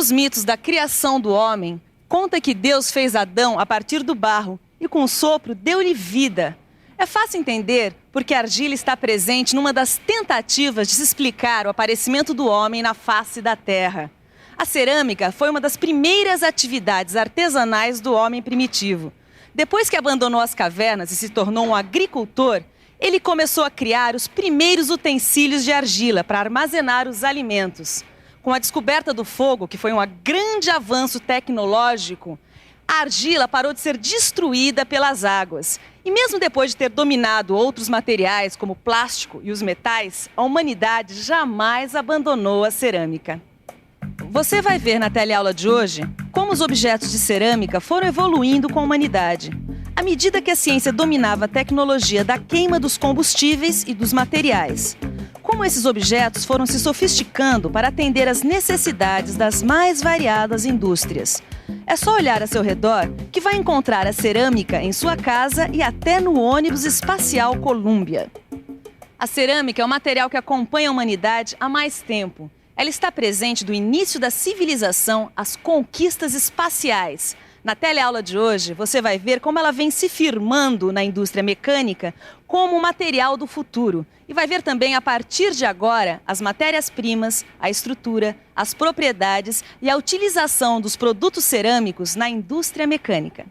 dos mitos da criação do homem, conta que Deus fez Adão a partir do barro e com o sopro deu-lhe vida. É fácil entender porque a argila está presente numa das tentativas de se explicar o aparecimento do homem na face da terra. A cerâmica foi uma das primeiras atividades artesanais do homem primitivo. Depois que abandonou as cavernas e se tornou um agricultor, ele começou a criar os primeiros utensílios de argila para armazenar os alimentos. Com a descoberta do fogo, que foi um grande avanço tecnológico, a argila parou de ser destruída pelas águas. E mesmo depois de ter dominado outros materiais, como o plástico e os metais, a humanidade jamais abandonou a cerâmica. Você vai ver na teleaula de hoje como os objetos de cerâmica foram evoluindo com a humanidade. À medida que a ciência dominava a tecnologia da queima dos combustíveis e dos materiais. Como esses objetos foram se sofisticando para atender às necessidades das mais variadas indústrias. É só olhar a seu redor que vai encontrar a cerâmica em sua casa e até no ônibus espacial Columbia. A cerâmica é um material que acompanha a humanidade há mais tempo. Ela está presente do início da civilização às conquistas espaciais. Na teleaula de hoje, você vai ver como ela vem se firmando na indústria mecânica como um material do futuro. E vai ver também, a partir de agora, as matérias-primas, a estrutura, as propriedades e a utilização dos produtos cerâmicos na indústria mecânica.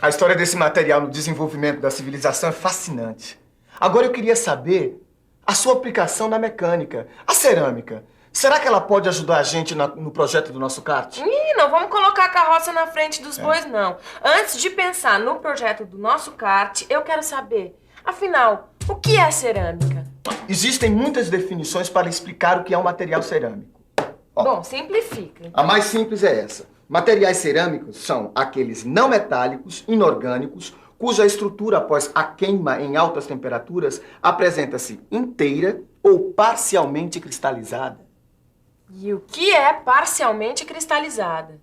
A história desse material no desenvolvimento da civilização é fascinante. Agora eu queria saber a sua aplicação na mecânica, a cerâmica. Será que ela pode ajudar a gente no projeto do nosso kart? Não vamos colocar a carroça na frente dos bois, não. Antes de pensar no projeto do nosso kart, eu quero saber, afinal, o que é cerâmica? Existem muitas definições para explicar o que é um material cerâmico. Bom, simplifica. A mais simples é essa. Materiais cerâmicos são aqueles não metálicos, inorgânicos, cuja estrutura após a queima em altas temperaturas apresenta-se inteira ou parcialmente cristalizada. E o que é parcialmente cristalizada?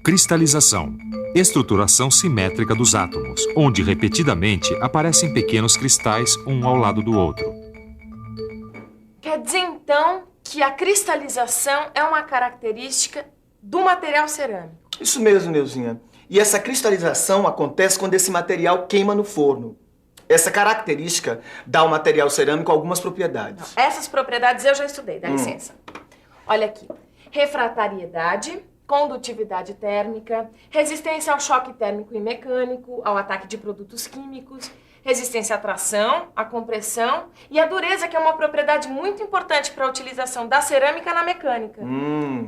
Cristalização. Estruturação simétrica dos átomos, onde repetidamente aparecem pequenos cristais um ao lado do outro. Quer dizer, então, que a cristalização é uma característica do material cerâmico? Isso mesmo, Neuzinha. E essa cristalização acontece quando esse material queima no forno. Essa característica dá ao material cerâmico algumas propriedades. Não, essas propriedades eu já estudei, dá licença. Olha aqui. Refratariedade, condutividade térmica, resistência ao choque térmico e mecânico, ao ataque de produtos químicos, resistência à tração, à compressão e à dureza, que é uma propriedade muito importante para a utilização da cerâmica na mecânica.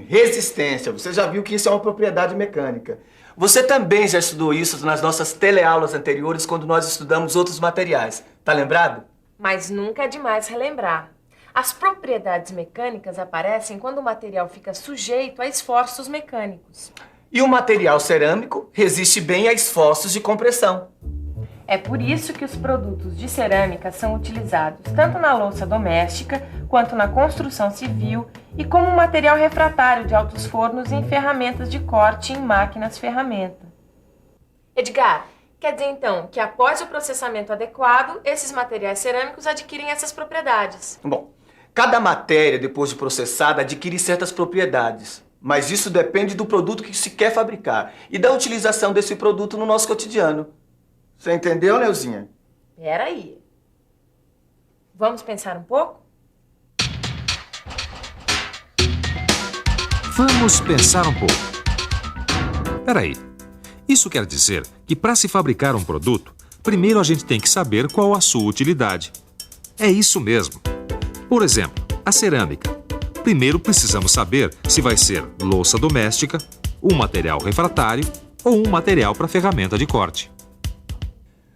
Resistência. Você já viu que isso é uma propriedade mecânica. Você também já estudou isso nas nossas teleaulas anteriores, quando nós estudamos outros materiais. Tá lembrado? Mas nunca é demais relembrar. As propriedades mecânicas aparecem quando o material fica sujeito a esforços mecânicos. E o material cerâmico resiste bem a esforços de compressão. É por isso que os produtos de cerâmica são utilizados tanto na louça doméstica quanto na construção civil e como material refratário de altos fornos em ferramentas de corte em máquinas-ferramenta. Edgar, quer dizer então que após o processamento adequado, esses materiais cerâmicos adquirem essas propriedades? Bom, cada matéria, depois de processada, adquire certas propriedades. Mas isso depende do produto que se quer fabricar e da utilização desse produto no nosso cotidiano. Você entendeu, Neuzinha? Peraí. Vamos pensar um pouco? Vamos pensar um pouco. Peraí. Isso quer dizer que para se fabricar um produto, primeiro a gente tem que saber qual a sua utilidade. É isso mesmo. Por exemplo, a cerâmica. Primeiro precisamos saber se vai ser louça doméstica, um material refratário ou um material para ferramenta de corte.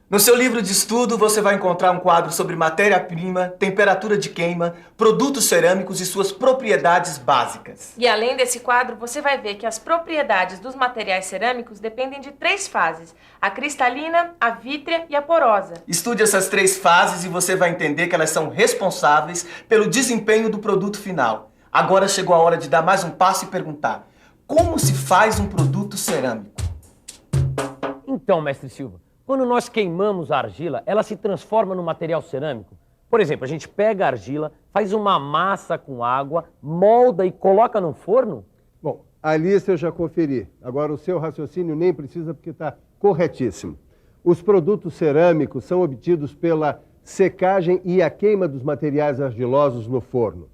No seu livro de estudo, você vai encontrar um quadro sobre matéria-prima, temperatura de queima, produtos cerâmicos e suas propriedades básicas. E além desse quadro, você vai ver que as propriedades dos materiais cerâmicos dependem de 3 fases: a cristalina, a vítrea e a porosa. Estude essas 3 fases e você vai entender que elas são responsáveis pelo desempenho do produto final. Agora chegou a hora de dar mais um passo e perguntar: como se faz um produto cerâmico? Então, mestre Silva, Quando nós queimamos a argila, ela se transforma no material cerâmico. Por exemplo, a gente pega a argila, faz uma massa com água, molda e coloca no forno? Bom, a lista eu já conferi. Agora o seu raciocínio nem precisa porque está corretíssimo. Os produtos cerâmicos são obtidos pela secagem e a queima dos materiais argilosos no forno.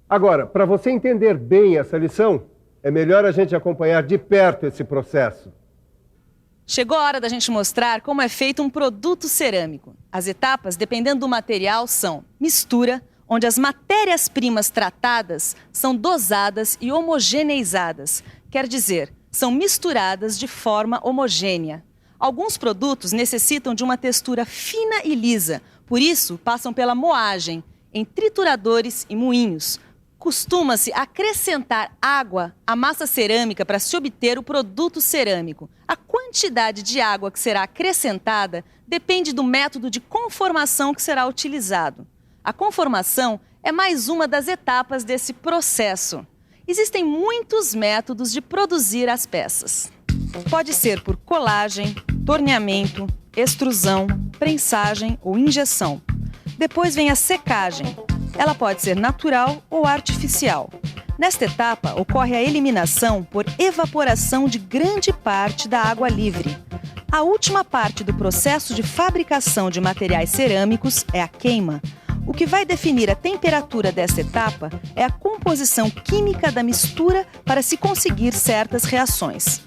Agora, para você entender bem essa lição, é melhor a gente acompanhar de perto esse processo. Chegou a hora da gente mostrar como é feito um produto cerâmico. As etapas, dependendo do material, são mistura, onde as matérias-primas tratadas são dosadas e homogeneizadas. Quer dizer, são misturadas de forma homogênea. Alguns produtos necessitam de uma textura fina e lisa, por isso passam pela moagem, em trituradores e moinhos. Costuma-se acrescentar água à massa cerâmica para se obter o produto cerâmico. A quantidade de água que será acrescentada depende do método de conformação que será utilizado. A conformação é mais uma das etapas desse processo. Existem muitos métodos de produzir as peças. Pode ser por colagem, torneamento, extrusão, prensagem ou injeção. Depois vem a secagem. Ela pode ser natural ou artificial. Nesta etapa, ocorre a eliminação por evaporação de grande parte da água livre. A última parte do processo de fabricação de materiais cerâmicos é a queima. O que vai definir a temperatura desta etapa é a composição química da mistura para se conseguir certas reações.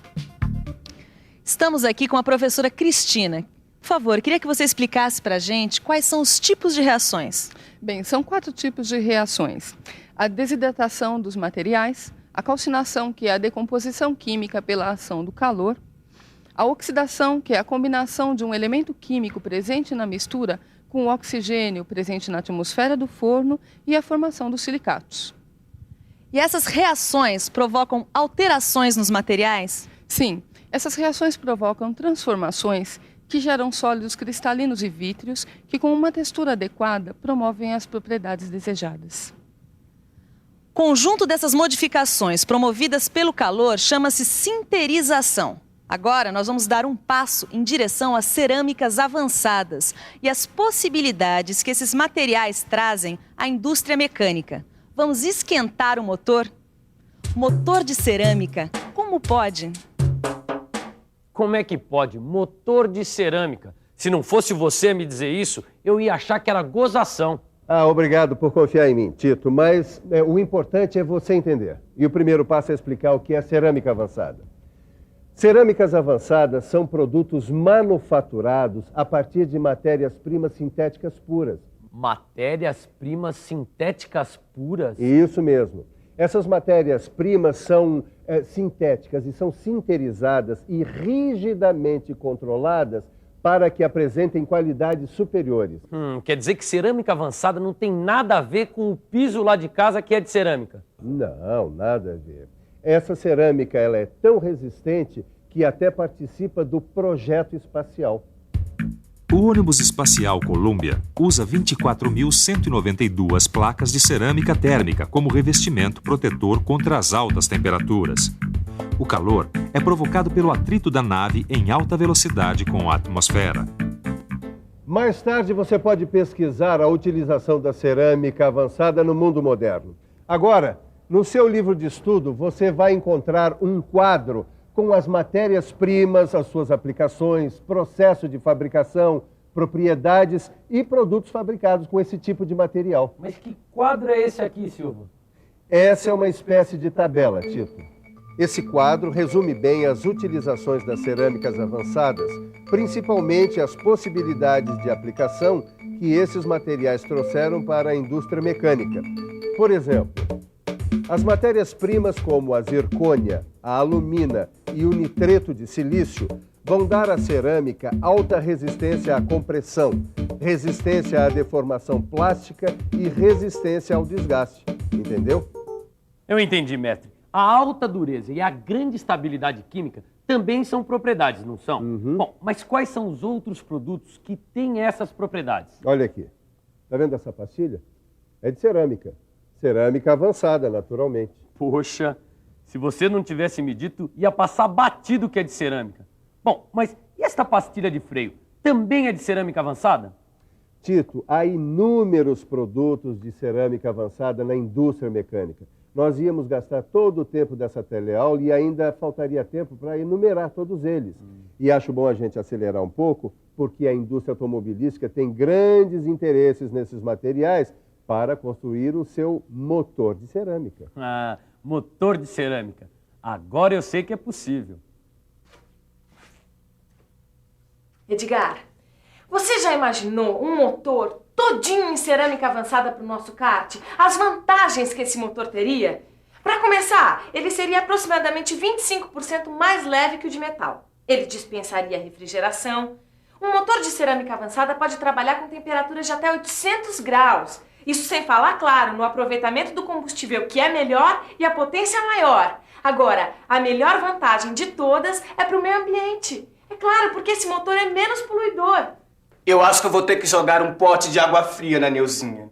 Estamos aqui com a professora Cristina. Por favor, queria que você explicasse para a gente quais são os tipos de reações. Bem, são 4 tipos de reações. A desidratação dos materiais, a calcinação, que é a decomposição química pela ação do calor, a oxidação, que é a combinação de um elemento químico presente na mistura com o oxigênio presente na atmosfera do forno e a formação dos silicatos. E essas reações provocam alterações nos materiais? Sim, essas reações provocam transformações que geram sólidos cristalinos e vítreos que, com uma textura adequada, promovem as propriedades desejadas. Conjunto dessas modificações promovidas pelo calor chama-se sinterização. Agora nós vamos dar um passo em direção às cerâmicas avançadas e às possibilidades que esses materiais trazem à indústria mecânica. Vamos esquentar o motor? Motor de cerâmica, como pode? Como é que pode? Motor de cerâmica. Se não fosse você me dizer isso, eu ia achar que era gozação. Obrigado por confiar em mim, Tito, mas o importante é você entender. E o primeiro passo é explicar o que é cerâmica avançada. Cerâmicas avançadas são produtos manufaturados a partir de matérias-primas sintéticas puras. Matérias-primas sintéticas puras? Isso mesmo. Essas matérias-primas são sintéticas e são sinterizadas e rigidamente controladas para que apresentem qualidades superiores. Quer dizer que cerâmica avançada não tem nada a ver com o piso lá de casa que é de cerâmica? Não, nada a ver. Essa cerâmica ela é tão resistente que até participa do projeto espacial. O ônibus espacial Columbia usa 24.192 placas de cerâmica térmica como revestimento protetor contra as altas temperaturas. O calor é provocado pelo atrito da nave em alta velocidade com a atmosfera. Mais tarde você pode pesquisar a utilização da cerâmica avançada no mundo moderno. Agora, no seu livro de estudo, você vai encontrar um quadro com as matérias-primas, as suas aplicações, processo de fabricação, propriedades e produtos fabricados com esse tipo de material. Mas que quadro é esse aqui, Silvio? Essa é uma espécie de tabela, Tito. Esse quadro resume bem as utilizações das cerâmicas avançadas, principalmente as possibilidades de aplicação que esses materiais trouxeram para a indústria mecânica. Por exemplo, as matérias-primas como a zircônia, a alumina e o nitreto de silício vão dar à cerâmica alta resistência à compressão, resistência à deformação plástica e resistência ao desgaste. Entendeu? Eu entendi, mestre. A alta dureza e a grande estabilidade química também são propriedades, não são? Bom, mas quais são os outros produtos que têm essas propriedades? Olha aqui. Tá vendo essa pastilha? É de cerâmica. Cerâmica avançada, naturalmente. Poxa, se você não tivesse me dito, ia passar batido que é de cerâmica. Bom, mas E esta pastilha de freio também é de cerâmica avançada? Tito, há inúmeros produtos de cerâmica avançada na indústria mecânica. Nós íamos gastar todo o tempo dessa teleaula e ainda faltaria tempo para enumerar todos eles. E acho bom a gente acelerar um pouco, porque a indústria automobilística tem grandes interesses nesses materiais para construir o seu motor de cerâmica. Ah, motor de cerâmica. Agora eu sei que é possível. Edgar, você já imaginou um motor todinho em cerâmica avançada para o nosso kart? As vantagens que esse motor teria? Para começar, ele seria aproximadamente 25% mais leve que o de metal. Ele dispensaria refrigeração. Um motor de cerâmica avançada pode trabalhar com temperaturas de até 800 graus. Isso sem falar, claro, no aproveitamento do combustível, que é melhor e a potência maior. Agora, a melhor vantagem de todas é para o meio ambiente. É claro, porque esse motor é menos poluidor. Eu acho que eu vou ter que jogar um pote de água fria na Neuzinha.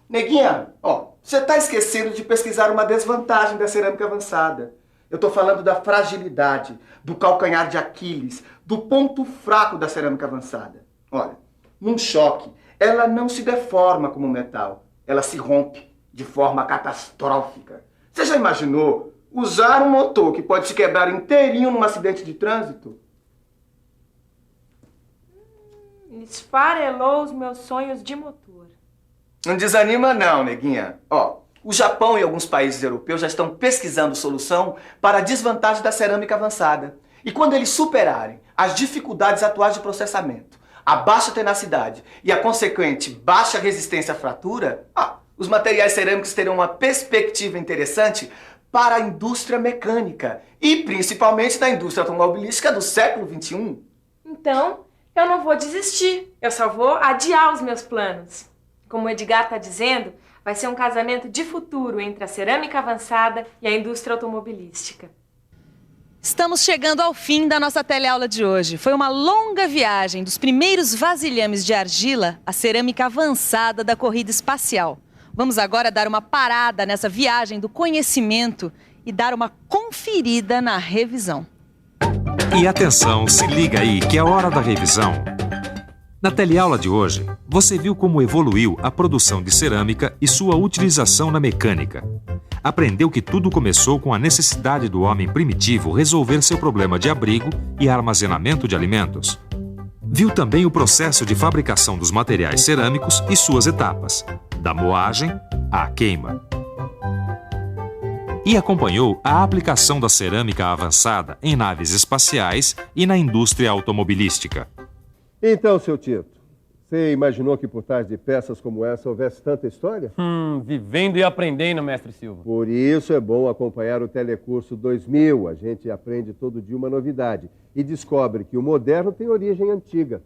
Neguinha, ó, você tá esquecendo de pesquisar uma desvantagem da cerâmica avançada. Eu tô falando da fragilidade, do calcanhar de Aquiles, do ponto fraco da cerâmica avançada. Olha, num choque, ela não se deforma como metal. Ela se rompe de forma catastrófica. Você já imaginou usar um motor que pode se quebrar inteirinho num acidente de trânsito? Esfarelou os meus sonhos de motor. Não desanima não, neguinha. Ó, o Japão e alguns países europeus já estão pesquisando solução para a desvantagem da cerâmica avançada. E quando eles superarem as dificuldades atuais de processamento, a baixa tenacidade e a consequente baixa resistência à fratura, os materiais cerâmicos terão uma perspectiva interessante para a indústria mecânica e principalmente da indústria automobilística do século XXI. Então, eu não vou desistir. Eu só vou adiar os meus planos. Como o Edgar está dizendo, vai ser um casamento de futuro entre a cerâmica avançada e a indústria automobilística. Estamos chegando ao fim da nossa teleaula de hoje. Foi uma longa viagem dos primeiros vasilhames de argila à cerâmica avançada da corrida espacial. Vamos agora dar uma parada nessa viagem do conhecimento e dar uma conferida na revisão. E atenção, se liga aí que é hora da revisão. Na teleaula de hoje, você viu como evoluiu a produção de cerâmica e sua utilização na mecânica. Aprendeu que tudo começou com a necessidade do homem primitivo resolver seu problema de abrigo e armazenamento de alimentos. Viu também o processo de fabricação dos materiais cerâmicos e suas etapas, da moagem à queima. E acompanhou a aplicação da cerâmica avançada em naves espaciais e na indústria automobilística. Então, seu Tito, você imaginou que por trás de peças como essa houvesse tanta história? Vivendo e aprendendo, mestre Silva. Por isso é bom acompanhar o Telecurso 2000. A gente aprende todo dia uma novidade e descobre que o moderno tem origem antiga.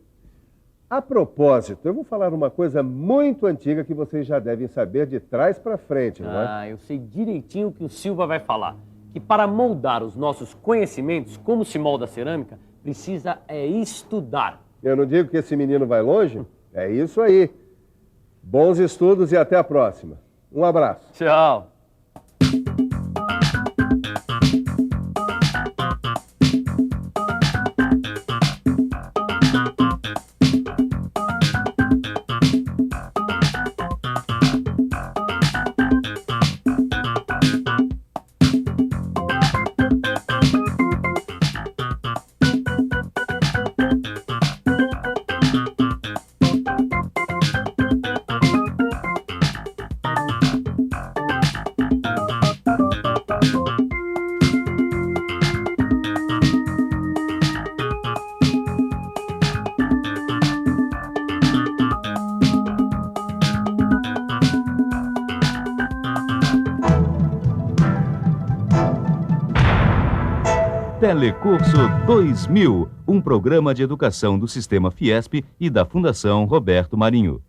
A propósito, eu vou falar uma coisa muito antiga que vocês já devem saber de trás para frente, não é? Eu sei direitinho o que o Silva vai falar. Que para moldar os nossos conhecimentos, como se molda a cerâmica, precisa estudar. Eu não digo que esse menino vai longe? É isso aí. Bons estudos e até a próxima. Um abraço. Tchau. Telecurso 2000, um programa de educação do Sistema Fiesp e da Fundação Roberto Marinho.